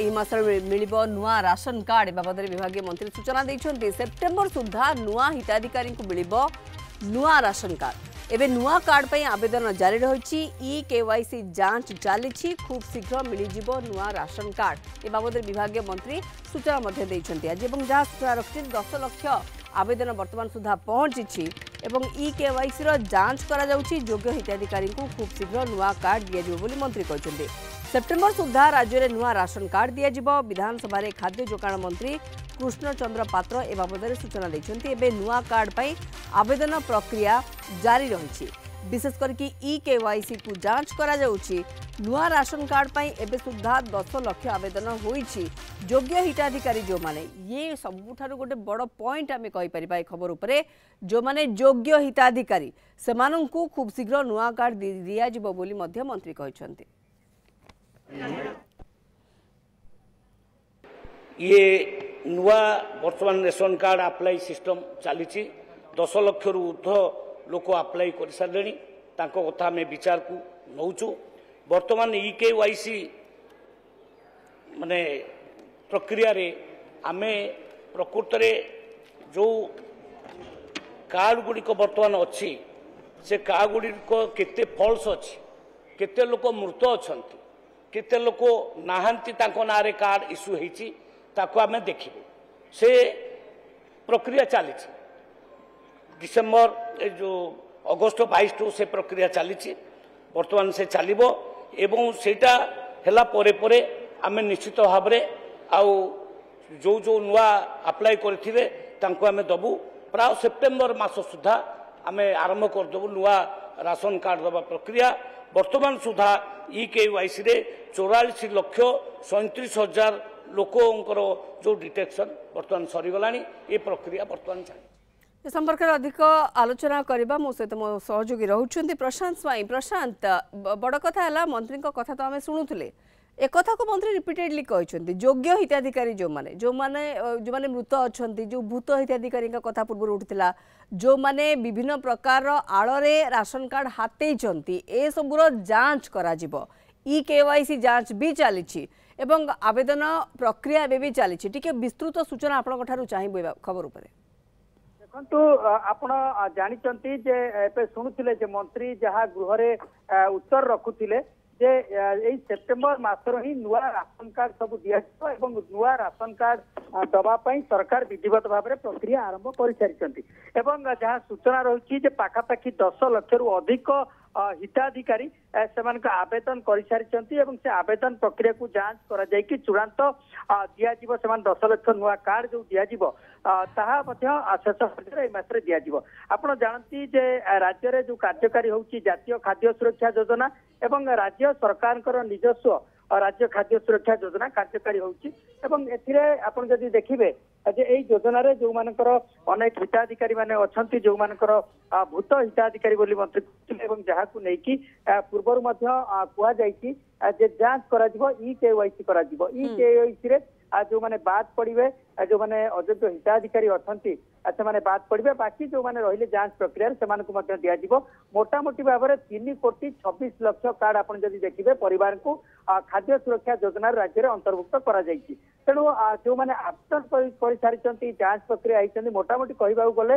एही मासर मिलिबो नुआ ration card ए बाबद विभागीय मंत्री सूचना दैछन्ती। सेप्टेम्बर सुधा नुआ हिताधिकारी को मिलिबो नुआ राशन कार्ड। एबे नुआ कार्ड पई आवेदन जारी रहिछि। ई केवाईसी जांच चली खूब शीघ्र मिलिजिबो नुआ राशन कार्ड ए बाबद विभागीय मंत्री सूचना मध्ये दैछन्ती। आज एवं जहाँ सूचना रखिछि 10 लाख आवेदन वर्तमान सुधा पहुंची एवं ई केवाईसी रो जांच करा जाउछि। योग्य हिताधिकारी को खूब शीघ्र नुआ कार्ड दिया जिवो बोली मंत्री कहछन्ती। सेप्टेम्बर सुधा राज्य में नुआ राशन कार्ड दिया जिवो। विधानसभा रे खाद्य जोगाण मंत्री कृष्ण चंद्र पात्र ए बाबद सूचना दैछन्ती। एबे नुआ कार्ड पई आवेदन प्रक्रिया जारी रहिछि। विशेष करके ई केवाईसी को जांच करा जाउछि। नुआ राशन कार्ड पई एबे सुधा 10 लाख आवेदन होईछि। योग्य हिताधिकारी जो माने ये सबुठारु गोटे बड़ पॉइंट आमे कहि परिबा ए खबर उपरे जो माने योग्य हिताधिकारी सेमानंकु खूब शीघ्र नुआ कार्ड दिया जिवो बोली मध्य मंत्री कहछन्ती। ये नुआ वर्तमान रेशन कार्ड अप्लाई सिस्टम चली 10 लाख रु ऊर्ध्व लोक अप्लाई कर सारे कथा आम विचार को नौचु। वर्तमान ई केवाईसी माने प्रक्रिया रे आमे प्रकृत रे जो कार्ड गुड़िक वर्तमान अच्छी से कार्ड गुड़िक केते फॉल्स अच्छी, केते लोक मृत अच्छा, केते लोक नाहांती तांको नारे कार्ड इश्यू होईची ताको आमे देखिबो। से प्रक्रिया चली डिसेम्बर जो अगस्त 22 टू से प्रक्रिया चली वर्तमान से चलिबो एवं सेटा हेला परे परे आमे निश्चित भाव में आउ जो जो नुआ अप्लाई करथिबे तांको आमे दबु। प्राय सेप्टेम्बर मास सुधा आमे आरंभ कर दबु नुआ राशन कार्ड दबा प्रक्रिया। वर्तमान सुधा ई केवाईसी रे 44 लाख 37,000 लोकंकर जो डिटेक्शन वर्तमान सरीगलानी। ये प्रक्रिया वर्तमान चली। ए संपर्क में अधिक आलोचना करबा मो सहित मो सहयोगी रहउछन्ती प्रशांत स्वाई। प्रशांत बड़ कथा है मंत्री कथा तो आम शुणुले एक कथा को मंत्री रिपीटेडली कहते योग्य हिताधिकारी जो माने मृत अच्छा जो भूत हिताधिकारी कथा पूर्व उठा जो माने विभिन्न प्रकार आड़े राशन कार्ड हाथई ए सबूर जांच करा जिवो। ई केवाईसी जांच भी चली एवं आवेदन प्रक्रिया भी चली टिके विस्तृत सूचना आपन चाहिए खबर उपर। देखो आपण जानी जे शुणुले मंत्री जहाँ गृह रे उत्तर रखुले जे यही सेप्टेम्बर मासर ही नुआ राशन कार्ड सब दिया नुआ राशन कार्ड दवाई सरकार विधिवत भाव में प्रक्रिया आरंभ कर सारी जहाँ सूचना रही पाखापाखि 10 लाख रु अधिक हिताधिकारी से आवेदन कर सारी से आवेदन प्रक्रिया को जांच कर चूड़ांत दिज्व से 10 लाख नुआ कार्ड जो दिज्व ताहा शेष पर्यायर मासरे दिज्व। आपड़ जानती जे राज्य में जो कार्यकारी होची जातीय खाद्य सुरक्षा योजना एवं राज्य सरकार निजस्व राज्य खाद्य सुरक्षा योजना कार्यकारी होची एवं एथिरे आपण जदि देखिबे जे एई योजना रे जो मानकर अनेक हिताधिकारी माने अछंती जो मानकर भूत हिताधिकारी बोली मंत्री एवं जहाँ को लेकिन पूर्वर कुआ जाइछि जे जांच करा जिवो ई केवाईसी करा जिवो। ई केवाईसी रे जो माने बाद पड़े जो माने अयोग्य हिताधिकारी अछंती से माने बाद पड़े बाकी जो माने रहिले जांच प्रक्रिया से दिज्व। मोटामोटी भाव में 3,26,00,000 कार्ड आप देखिए परिवार को खाद्य सुरक्षा योजना राज्य में अंतर्भुक्त करा जाइछि। तेणु जो मैंने आवेदन कर सारी जांच प्रक्रिया आई मोटामोटी कहवाक गले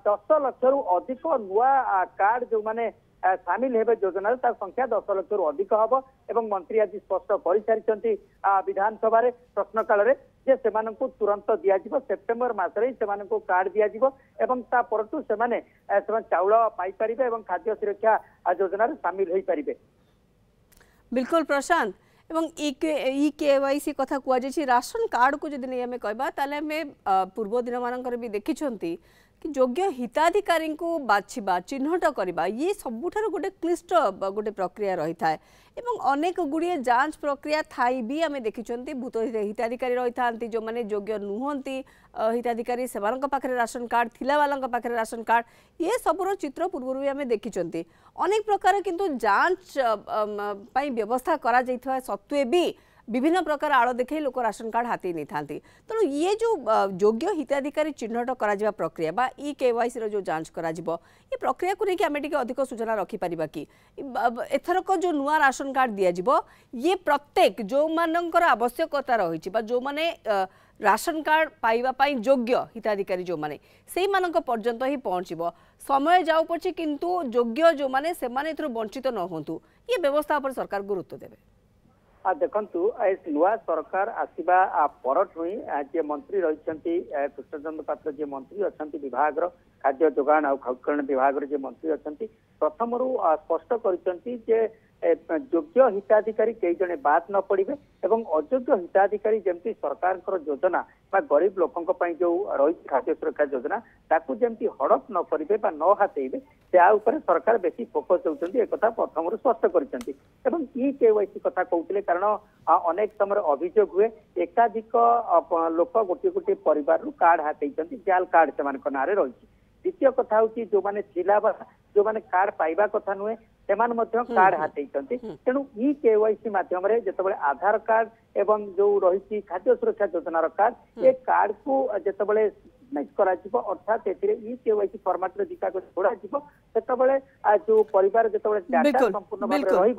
10 लाख रु अधिक नुआ कार्ड जो मैंने सामिल हेबे योजना संख्या 10 लाख रु अधिक हम एवं मंत्री आज स्पष्ट कर सारी विधानसभा प्रश्न काल में जे से तुरंत दिज्व सेप्टेम्बर मासरे से कार्ड दिज्व एवं परतु से चाउल पाइपर एवं खाद्य सुरक्षा योजना सामिल हो पारे। बिल्कुल प्रशांत एवं ई केवाईसी कथा कहुई राशन कार्ड को जब नहीं आम कह पूर्व दिन मानक भी देखी कि योग्य हिताधिकारी को बाछिबा चिन्हट करवा ये सबुठार गोटे क्लिष्ट गोटे प्रक्रिया रही था एवं अनेक गुड़िए जांच प्रक्रिया थाई भी आम देखी भूत हिताधिकारी रही था जो मैंने योग्य नुहंती हिताधिकारी से पाखे राशन कार्ड थिला वाला पाखे राशन कार्ड ये सबूर चित्र पूर्व भी आम देखी अनेक प्रकार किंतु जांच व्यवस्था करा सत्वे भी विभिन्न प्रकार आड़ देखे लोक राशन कार्ड हाथी नहीं था तेणु ये जो योग्य हिताधिकारी चिन्हट करा प्रक्रिया बा ई केवाईसी रो जो जांच करा ये प्रक्रिया को लेकिन आम अधिक सूचना रखिपर कि एथरक जो नुआ राशन कार्ड दिज्व ये प्रत्येक जो मानकर आवश्यकता रही जो माने राशन कार्ड पाइबापी योग्य हिताधिकारी जो माने से पर्यंत ही पहुँचब समय जाऊ पछे किंतु योग्य जो माने से माने वंचित न होंतु ये व्यवस्था पर सरकार गुरुत्व देवे। देखु नुआ सरकार आसवा परठू ही जे मंत्री रही कृष्णचंद्र पात्र जे मंत्री अच्छा विभाग खाद्य जोगान और खाद्यकरण विभाग जे मंत्री अच्छा प्रथम स्पष्ट कर योग्य हिताधिकारी कई जने बात न पड़े एवं अयोग्य हिताधिकारी जमती सरकार योजना बा गरीब लोकों जो रही खाद्य सुरक्षा योजना ताकू जमती हड़प न करेंगे न हाथेबे से सरकार बेसी फोकस देते एक प्रथम स्पष्ट कर केवाईसी कथा कहते कारण अनेक समय अभियोग हुए एकाधिक लोक गोटे गोटे परिवार कार्ड हाथी जाल कार्ड से ना रही। द्वितीय कथा हूँ जो मैंने जो मैंने कार्ड पाइबा कथा नुहे से कार्ड हाथी तेणु ई केवाईसी मध्यम जो आधार कार्ड एवं जो रही खाद्य सुरक्षा योजनार कार्ड ये कार्ड को जितेबाला अर्थात ई केवाईसी फॉर्मेट जोड़ा जो परिवार जो संपूर्ण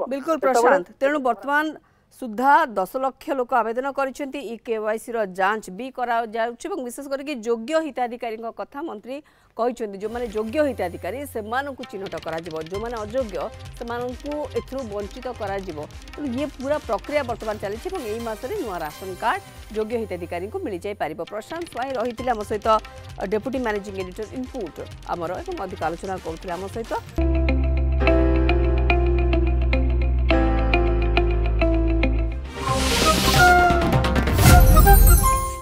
बिल्कुल प्रशांत तेणु वर्तमान सुधा 10 लाख लोक आवेदन करिसेंती ई केवाईसी रो जांच भी करा जाउछि विशेष करके योग्य हिताधिकारी कथा मंत्री कहिसेंती जो माने योग्य हिताधिकारी से मानकु चिन्हट करा जिवो जो माने अयोग्य से मानकु एथरु वंचित करा जिवो तो ये पूरा प्रक्रिया वर्तमान चली एवं एई मासरे नुआ राशन कार्ड योग्य हिताधिकारी को मिल जाय पारिबो। प्रशांत स्वाई रहिथिले हम सहित डेप्यूटी मैनेजिंग एडिटर इनपुट आमर एवं अधिक आलोचना करथिले हम सहित।